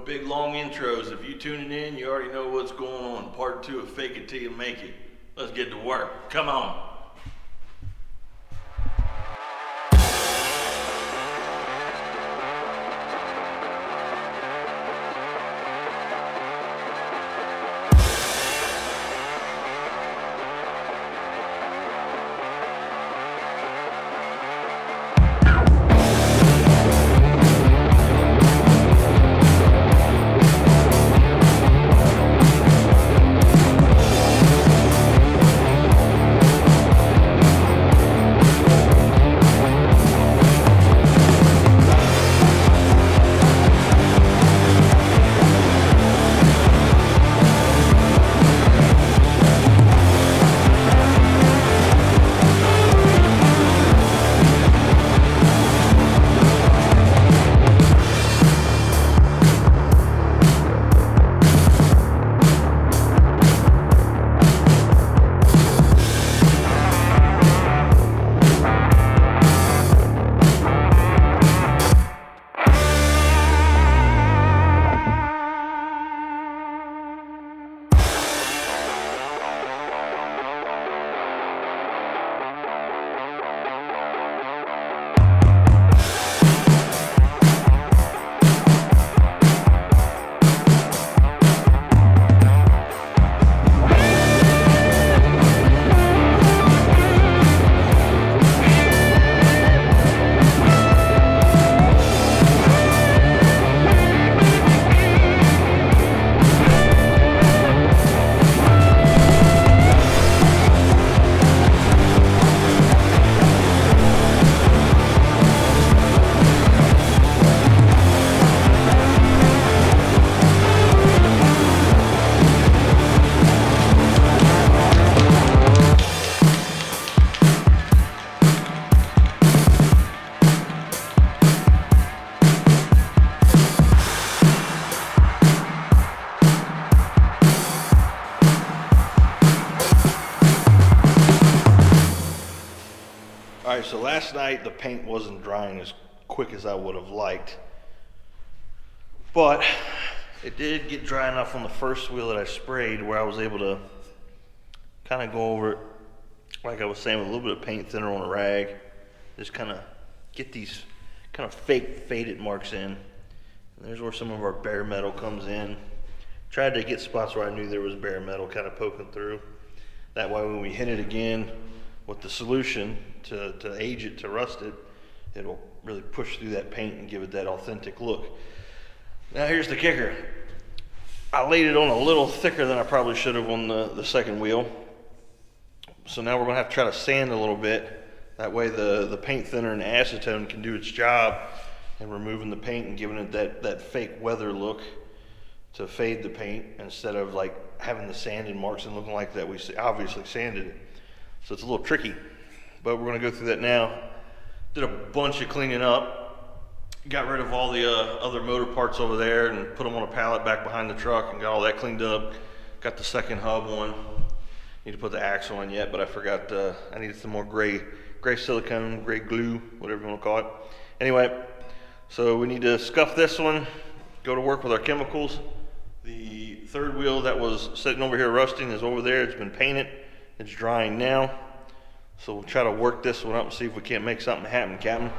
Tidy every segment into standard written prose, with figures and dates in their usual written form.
big long intros. If you tuning in, you already know what's going on. Part 2 of Fake It Till You Make It. Let's get to work. Come on. Alright, so last night the paint wasn't drying as quick as I would have liked, but it did get dry enough on the first wheel that I sprayed where I was able to kind of go over it, like I was saying, with a little bit of paint thinner on a rag, just kind of get these kind of fake faded marks in. And there's where some of our bare metal comes in. Tried to get spots where I knew there was bare metal kind of poking through. That way when we hit it again with the solution to age it, to rust it, it'll really push through that paint and give it that authentic look. Now here's the kicker. I laid it on a little thicker than I probably should have on the second wheel. So now we're gonna have to try to sand a little bit. That way the paint thinner and the acetone can do its job in removing the paint and giving it that fake weather look to fade the paint, instead of like having the sanded marks and looking like that we obviously sanded it. So it's a little tricky, but we're gonna go through that now. Did a bunch of cleaning up, got rid of all the other motor parts over there and put them on a pallet back behind the truck and got all that cleaned up. Got the second hub on. Need to put the axle on yet, but I forgot, I needed some more gray silicone, gray glue, whatever you wanna call it. Anyway, so we need to scuff this one, go to work with our chemicals. The third wheel that was sitting over here rusting is over there. It's been painted. It's drying now. So we'll try to work this one up and see if we can't make something happen, Captain.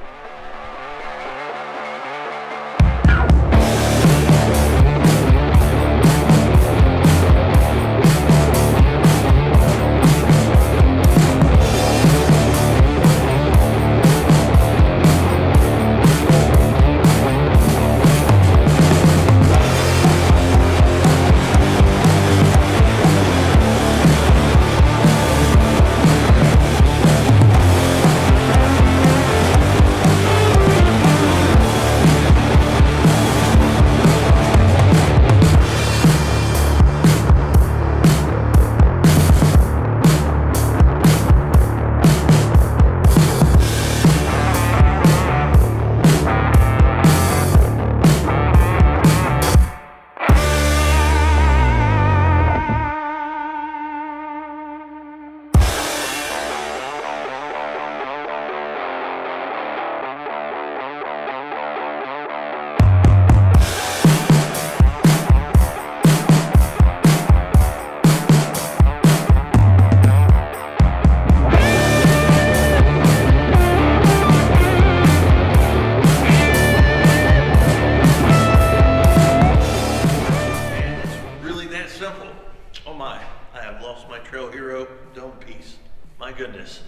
goodness.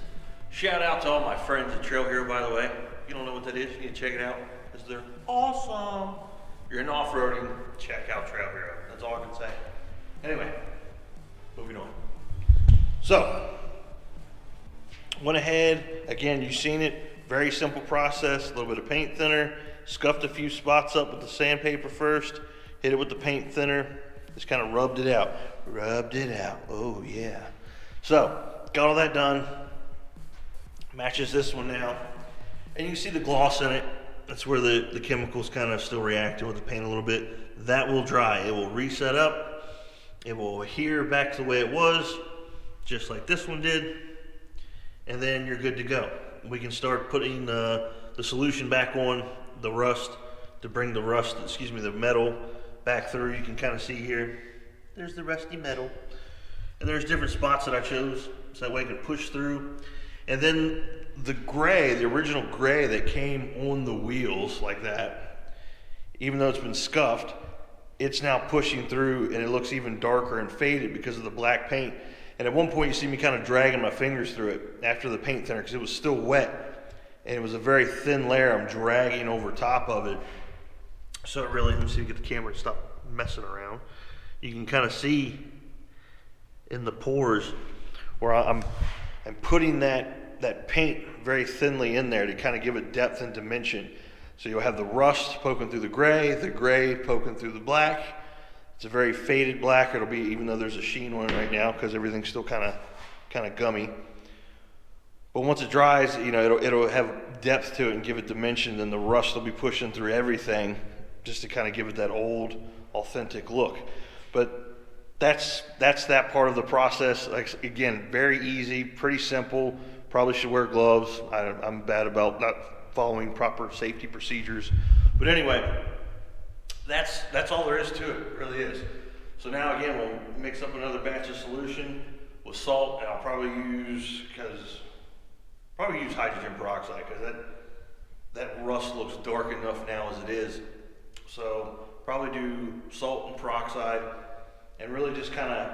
Shout out to all my friends at Trail Hero, by the way. If you don't know what that is, you need to check it out, because they're awesome. If you're in off-roading, check out Trail Hero. That's all I can say. Anyway, moving on. So, went ahead, again, you've seen it, very simple process, a little bit of paint thinner, scuffed a few spots up with the sandpaper first, hit it with the paint thinner, just kind of rubbed it out. Rubbed it out, oh yeah. So, got all that done, matches this one now, and you can see the gloss in it. That's where the chemicals kind of still reacting with the paint a little bit. That will dry, it will reset up, it will adhere back to the way it was, just like this one did, and then you're good to go. We can start putting the solution back on the rust to bring the metal back through. You can kind of see here, there's the rusty metal. And there's different spots that I chose, so that way I can push through. And then the gray, the original gray that came on the wheels like that, even though it's been scuffed, it's now pushing through and it looks even darker and faded because of the black paint. And at one point you see me kind of dragging my fingers through it after the paint thinner because it was still wet and it was a very thin layer I'm dragging over top of it. So it really, let me see if you get the camera to stop messing around. You can kind of see in the pores where I'm putting that paint very thinly in there to kind of give it depth and dimension. So you'll have the rust poking through the gray poking through the black. It's a very faded black. It'll be, even though there's a sheen on it right now because everything's still kind of gummy. But once it dries, you know, it'll have depth to it and give it dimension. Then the rust will be pushing through everything just to kind of give it that old, authentic look. But that's that part of the process. Like, again, very easy, pretty simple. Probably should wear gloves. I'm bad about not following proper safety procedures. But anyway, that's all there is to it. It really is. So now again, we'll mix up another batch of solution with salt, and I'll probably use hydrogen peroxide because that rust looks dark enough now as it is. So probably do salt and peroxide and really just kind of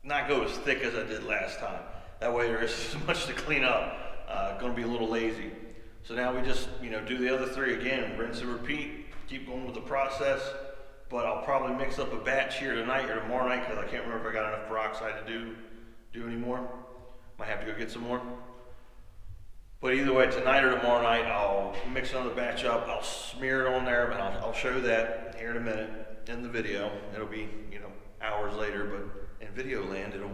not go as thick as I did last time. That way there isn't as much to clean up. Going to be a little lazy. So now we just, do the other three again, rinse and repeat, keep going with the process, but I'll probably mix up a batch here tonight or tomorrow night because I can't remember if I got enough peroxide to do any more. Might have to go get some more. But either way, tonight or tomorrow night, I'll mix another batch up, I'll smear it on there, and I'll show that here in a minute in the video. It'll be, hours later, but in video land, it'll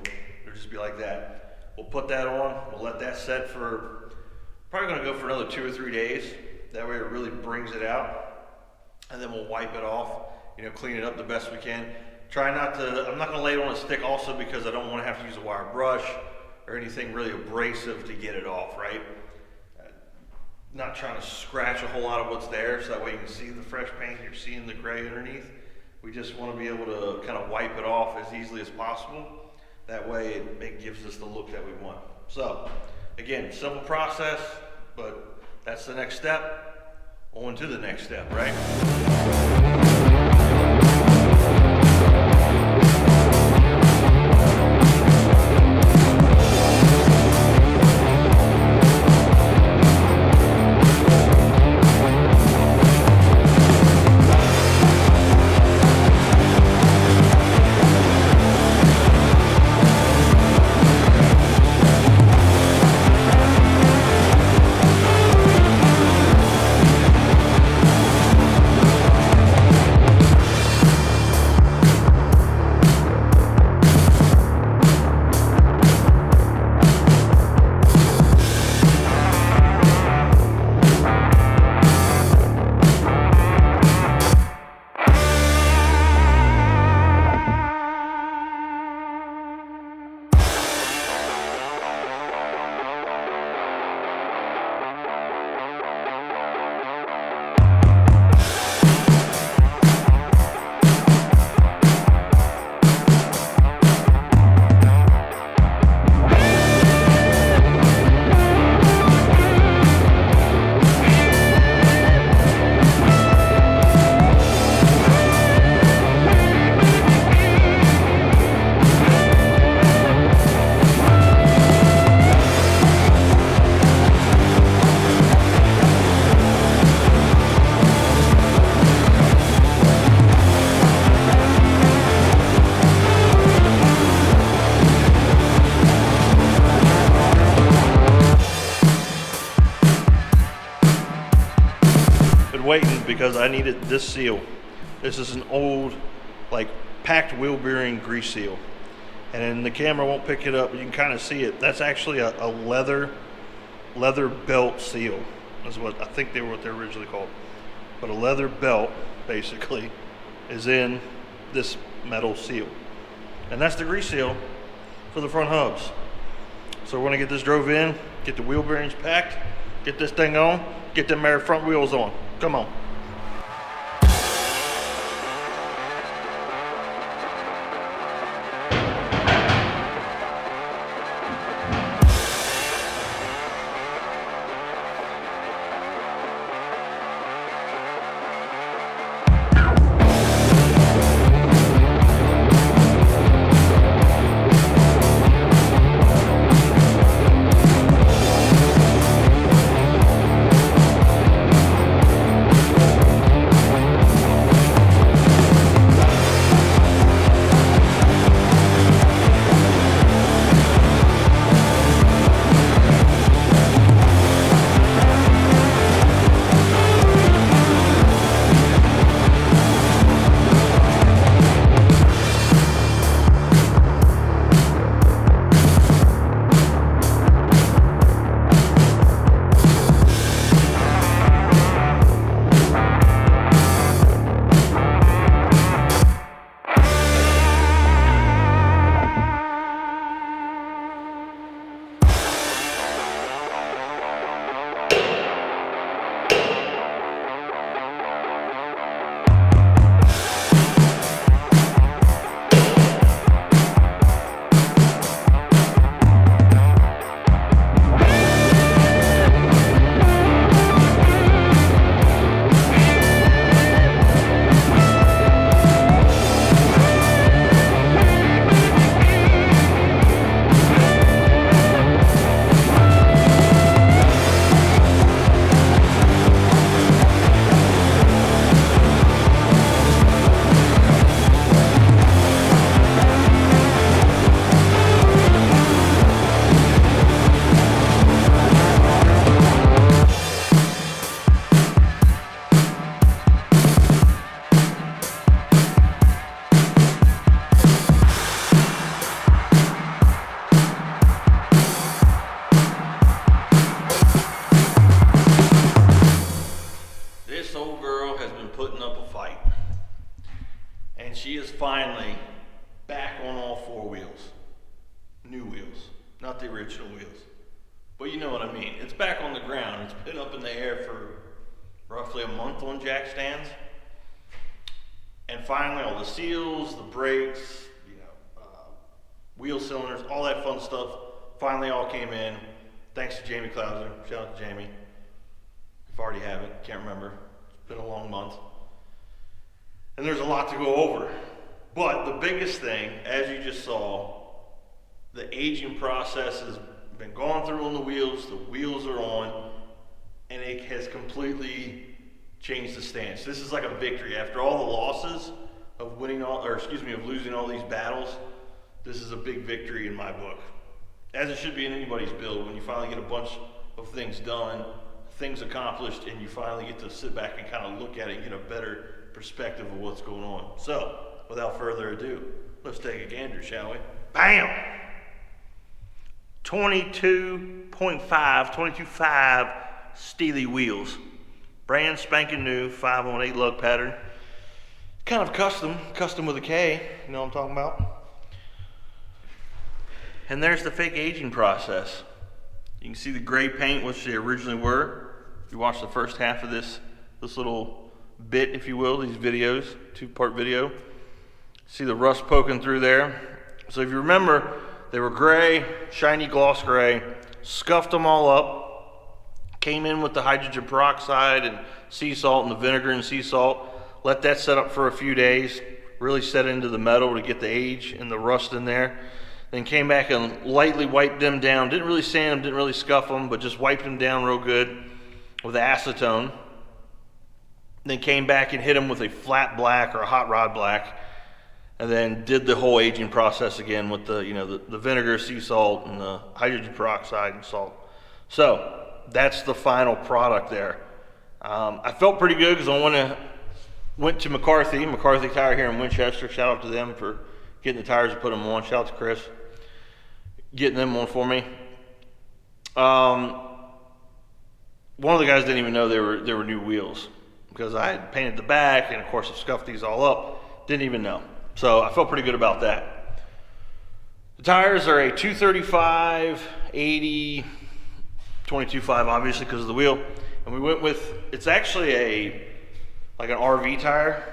just be like that. We'll put that on, we'll let that set for, probably gonna go for another 2 or 3 days. That way it really brings it out. And then we'll wipe it off, clean it up the best we can. I'm not gonna lay it on a stick also because I don't wanna have to use a wire brush or anything really abrasive to get it off, right? Not trying to scratch a whole lot of what's there so that way you can see the fresh paint, you're seeing the gray underneath. We just want to be able to kind of wipe it off as easily as possible. That way it gives us the look that we want. So again, simple process, but that's the next step. On to the next step, right? waiting because I needed this seal. This is an old, like, packed wheel bearing grease seal. And the camera won't pick it up, but you can kind of see it. That's actually a leather belt seal. That's what I think what they're originally called. But a leather belt, basically, is in this metal seal. And that's the grease seal for the front hubs. So we're gonna get this drove in, get the wheel bearings packed, get this thing on, get them front wheels on. Come on. And she is finally back on all four wheels. New wheels, not the original wheels. But you know what I mean. It's back on the ground. It's been up in the air for roughly a month on jack stands. And finally all the seals, the brakes, wheel cylinders, all that fun stuff finally all came in. Thanks to Jamie Clouser. Shout out to Jamie. If I already have it, can't remember. It's been a long month. And there's a lot to go over. But the biggest thing, as you just saw, the aging process has been gone through on the wheels are on, and it has completely changed the stance. This is like a victory. After all the losses of losing all these battles, this is a big victory in my book. As it should be in anybody's build, when you finally get a bunch of things done, things accomplished, and you finally get to sit back and kind of look at it and get a better perspective of what's going on. So, without further ado, let's take a gander, shall we? Bam! 22.5 Steely wheels. Brand spanking new, 5-on-8 lug pattern. Kind of custom with a K, you know what I'm talking about? And there's the fake aging process. You can see the gray paint, which they originally were. If you watch the first half of this little bit, if you will, these videos, 2-part video. See the rust poking through there. So if you remember, they were gray, shiny gloss gray, scuffed them all up, came in with the hydrogen peroxide and sea salt and the vinegar and sea salt, let that set up for a few days, really set into the metal to get the age and the rust in there. Then came back and lightly wiped them down. Didn't really sand them, didn't really scuff them, but just wiped them down real good with acetone. Then came back and hit them with a flat black or a hot rod black, and then did the whole aging process again with the vinegar, sea salt, and the hydrogen peroxide and salt. So that's the final product there. I felt pretty good because went to McCarthy Tire here in Winchester. Shout out to them for getting the tires and putting them on. Shout out to Chris, getting them on for me. One of the guys didn't even know there were new wheels because I had painted the back and of course I've scuffed these all up. Didn't even know. So I felt pretty good about that. The tires are a 235, 80, 22.5 obviously because of the wheel. And we went with, it's actually like an RV tire.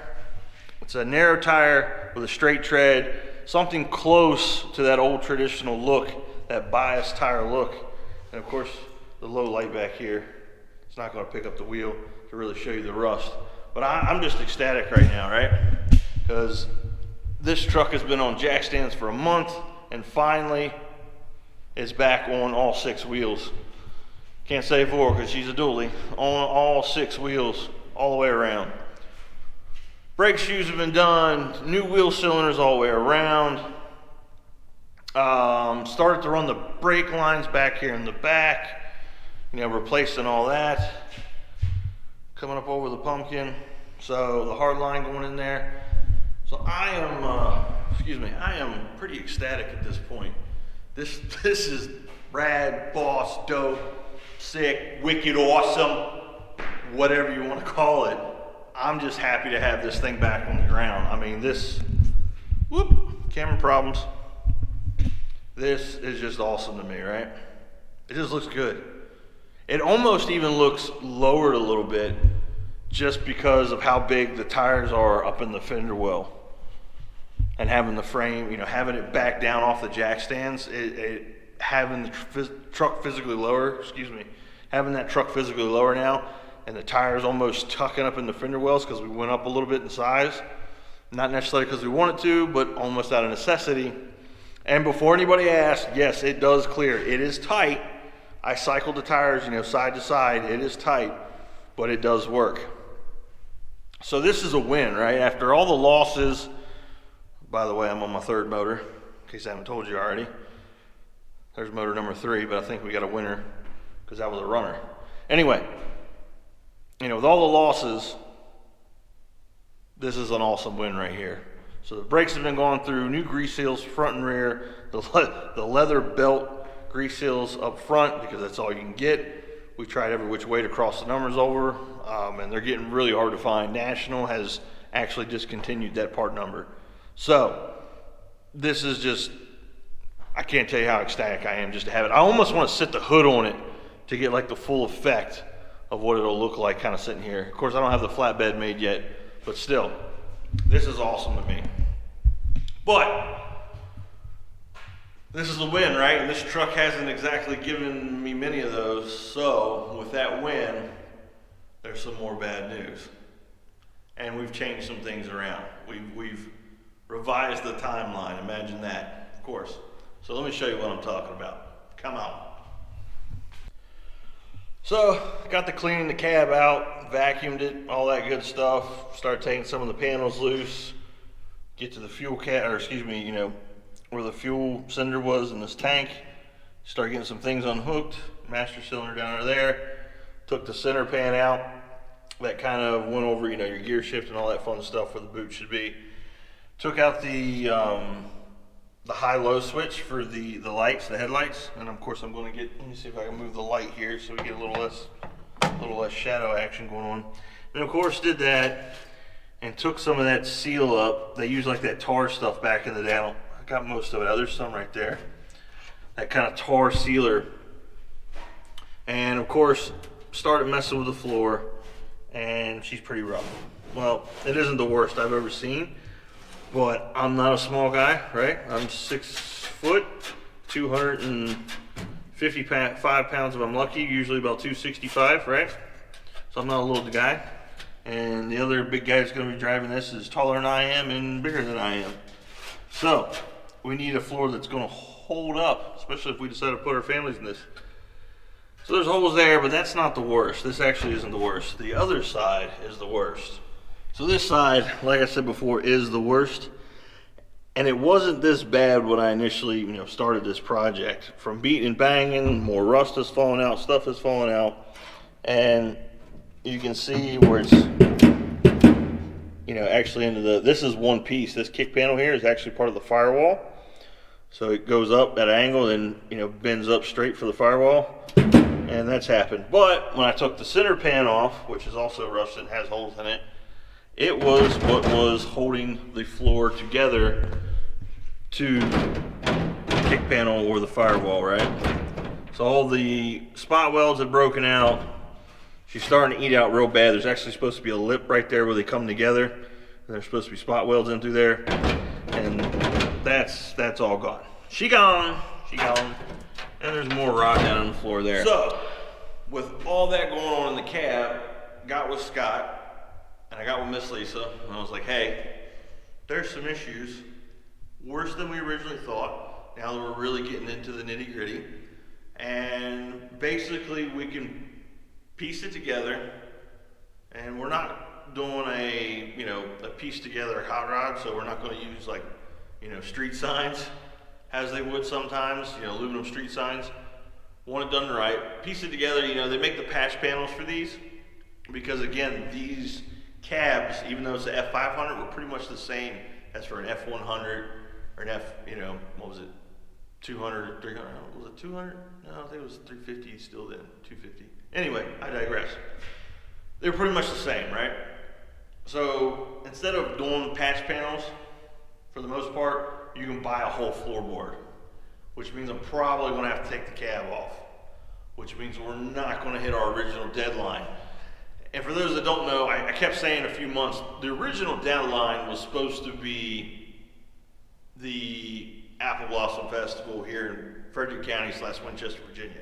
It's a narrow tire with a straight tread, something close to that old traditional look, that bias tire look. And of course, the low light back here, it's not gonna pick up the wheel to really show you the rust. But I'm just ecstatic right now, right? Because this truck has been on jack stands for a month and finally is back on all 6 wheels. Can't say 4 because she's a dually. On all 6 wheels, all the way around. Brake shoes have been done, new wheel cylinders all the way around. Started to run the brake lines back here in the back. Replacing all that. Coming up over the pumpkin. So the hard line going in there. So I am pretty ecstatic at this point. This is rad, boss, dope, sick, wicked, awesome, whatever you want to call it. I'm just happy to have this thing back on the ground. I mean, camera problems. This is just awesome to me, right? It just looks good. It almost even looks lowered a little bit just because of how big the tires are up in the fender well. And having the frame, having it back down off the jack stands, having the truck physically lower, having that truck physically lower now, and the tires almost tucking up in the fender wells because we went up a little bit in size. Not necessarily because we wanted to, but almost out of necessity. And before anybody asks, yes, it does clear. It is tight. I cycled the tires, side to side. It is tight, but it does work. So this is a win, right? After all the losses, by the way, I'm on my 3rd motor, in case I haven't told you already. There's motor number 3, but I think we got a winner because that was a runner. Anyway, with all the losses, this is an awesome win right here. So the brakes have been gone through, new grease seals front and rear, the leather belt grease seals up front because that's all you can get. We tried every which way to cross the numbers over, and they're getting really hard to find. National has actually discontinued that part number. So this is just, I can't tell you how ecstatic I am just to have it. I almost want to sit the hood on it to get like the full effect of what it'll look like kind of sitting here. Of course, I don't have the flatbed made yet, but still, this is awesome to me. But this is a win, right? And this truck hasn't exactly given me many of those. So with that win, there's some more bad news. And we've changed some things around. We've revised the timeline. Imagine that, of course. So let me show you what I'm talking about. Come on. So got the cleaning the cab out, vacuumed it, all that good stuff. Started taking some of the panels loose. Get to the fuel where the fuel cylinder was in this tank. Start getting some things unhooked. Master cylinder down under there. Took the center pan out. That kind of went over, your gear shift and all that fun stuff where the boot should be. Took out the high-low switch for the lights, the headlights, and of course I'm going to let me see if I can move the light here so we get a little less shadow action going on. And of course did that and took some of that seal up. They use like that tar stuff back in the day. I got most of it out. There's some right there. That kind of tar sealer. And of course started messing with the floor, and she's pretty rough. Well, it isn't the worst I've ever seen. But I'm not a small guy, right? I'm 6 foot, 255 pounds if I'm lucky, usually about 265, right? So I'm not a little guy. And the other big guy that's gonna be driving this is taller than I am and bigger than I am. So we need a floor that's gonna hold up, especially if we decide to put our families in this. So there's holes there, but that's not the worst. This actually isn't the worst. The other side is the worst. So this side, like I said before, is the worst. And it wasn't this bad when I initially, started this project. From beating and banging, more rust is falling out, stuff is falling out. And you can see where it's, actually into this is one piece. This kick panel here is actually part of the firewall. So it goes up at an angle and, bends up straight for the firewall. And that's happened. But when I took the center pan off, which is also rusted and has holes in it, it was what was holding the floor together to the kick panel or the firewall, right? So all the spot welds had broken out. She's starting to eat out real bad. There's actually supposed to be a lip right there where they come together. And there's supposed to be spot welds in through there. And that's all gone. She gone. And there's more rot down on the floor there. So, with all that going on in the cab, got with Scott, and I got with Miss Lisa, and I was like, hey, there's some issues, worse than we originally thought, now that we're really getting into the nitty gritty. And basically we can piece it together, and we're not doing a piece together hot rod, so we're not going to use street signs as they would sometimes, aluminum street signs. Want it done right, piece it together. They make the patch panels for these because, again, these cabs, even though it's an F500, were pretty much the same as for an F100 or an what was it, 200, 300, was it 200? No, I think it was 350 still then, 250. Anyway, I digress. They're pretty much the same, right? So instead of doing patch panels, for the most part, you can buy a whole floorboard, which means I'm probably going to have to take the cab off, which means we're not going to hit our original deadline. And for those that don't know, I kept saying a few months, the original deadline was supposed to be the Apple Blossom Festival here in Frederick County / Winchester, Virginia.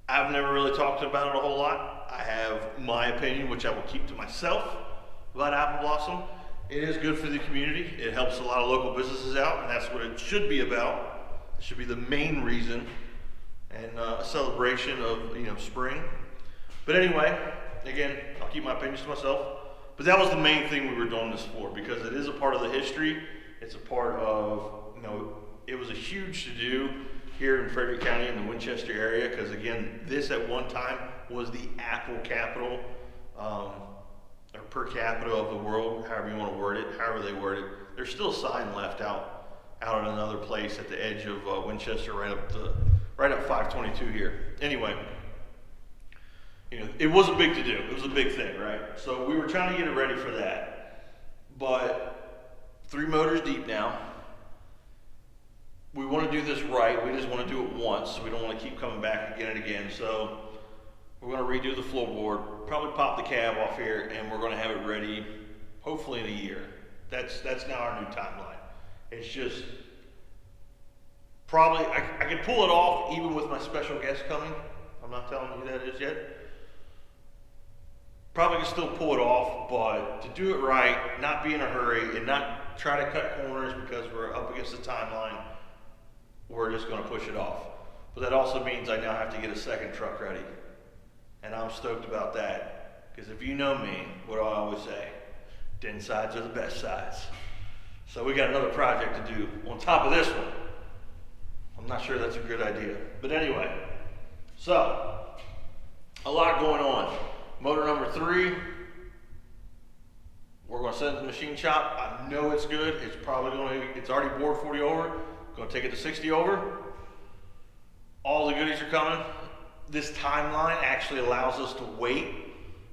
I've never really talked about it a whole lot. I have my opinion, which I will keep to myself about Apple Blossom. It is good for the community. It helps a lot of local businesses out, and that's what it should be about. It should be the main reason, and a celebration of spring. But anyway, again, I'll keep my opinions to myself. But that was the main thing we were doing this for, because it is a part of the history. It's a part of, it was a huge to-do here in Frederick County in the Winchester area, because again, this at one time was the Apple capital, or per capita of the world, however you want to word it, however they word it. There's still a sign left out in another place at the edge of Winchester, right up 522 here. Anyway, it was a big to do. It was a big thing, right? So we were trying to get it ready for that. But 3 motors deep now. We want to do this right. We just want to do it once. We don't want to keep coming back again and again. So we're going to redo the floorboard, probably pop the cab off here, and we're going to have it ready hopefully in a year. That's now our new timeline. It's just probably, I can pull it off even with my special guest coming. I'm not telling you who that is yet. Probably can still pull it off, but to do it right, not be in a hurry, and not try to cut corners because we're up against the timeline, we're just going to push it off. But that also means I now have to get a second truck ready. And I'm stoked about that. Because if you know me, what do I always say? Den sides are the best sides. So we got another project to do on top of this one. I'm not sure that's a good idea. But anyway, so a lot going on. Motor number 3, we're going to send it to the machine shop. I know it's good. It's already bored 40 over. Going to take it to 60 over. All the goodies are coming. This timeline actually allows us to wait.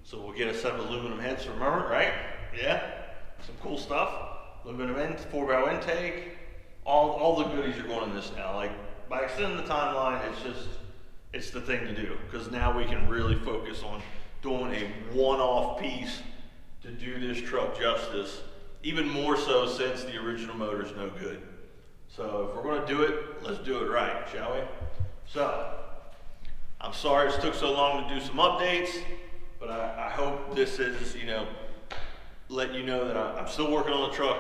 So we'll get a set of aluminum heads from Mermit, right? Yeah, some cool stuff. Aluminum 4-barrel intake. All the goodies are going in this now. Like, by extending the timeline, it's the thing to do. Because now we can really focus on doing a one-off piece to do this truck justice. Even more so since the original motor's no good. So if we're going to do it, let's do it right, shall we? So, I'm sorry it took so long to do some updates, but I hope this is, let you know that I'm still working on the truck.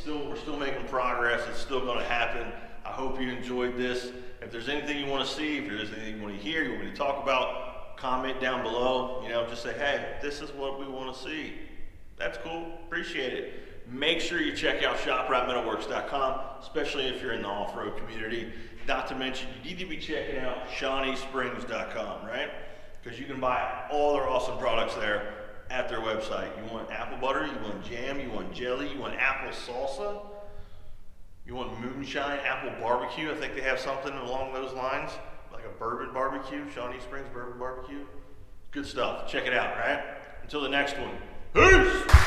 We're still making progress. It's still going to happen. I hope you enjoyed this. If there's anything you want to see, if there's anything you want to hear, you want me to talk about, comment down below. Just say, hey, this is what we want to see. That's cool. Appreciate it. Make sure you check out shop.metalworks.com, especially if you're in the off-road community. Not to mention, you need to be checking out ShawneeSprings.com, right? because you can buy all their awesome products there at their website. You want apple butter, you want jam, you want jelly, you want apple salsa, you want moonshine, apple barbecue. I think they have something along those lines, like a bourbon barbecue, Shawnee Springs bourbon barbecue. Good stuff. Check it out, right? Until the next one. Peace!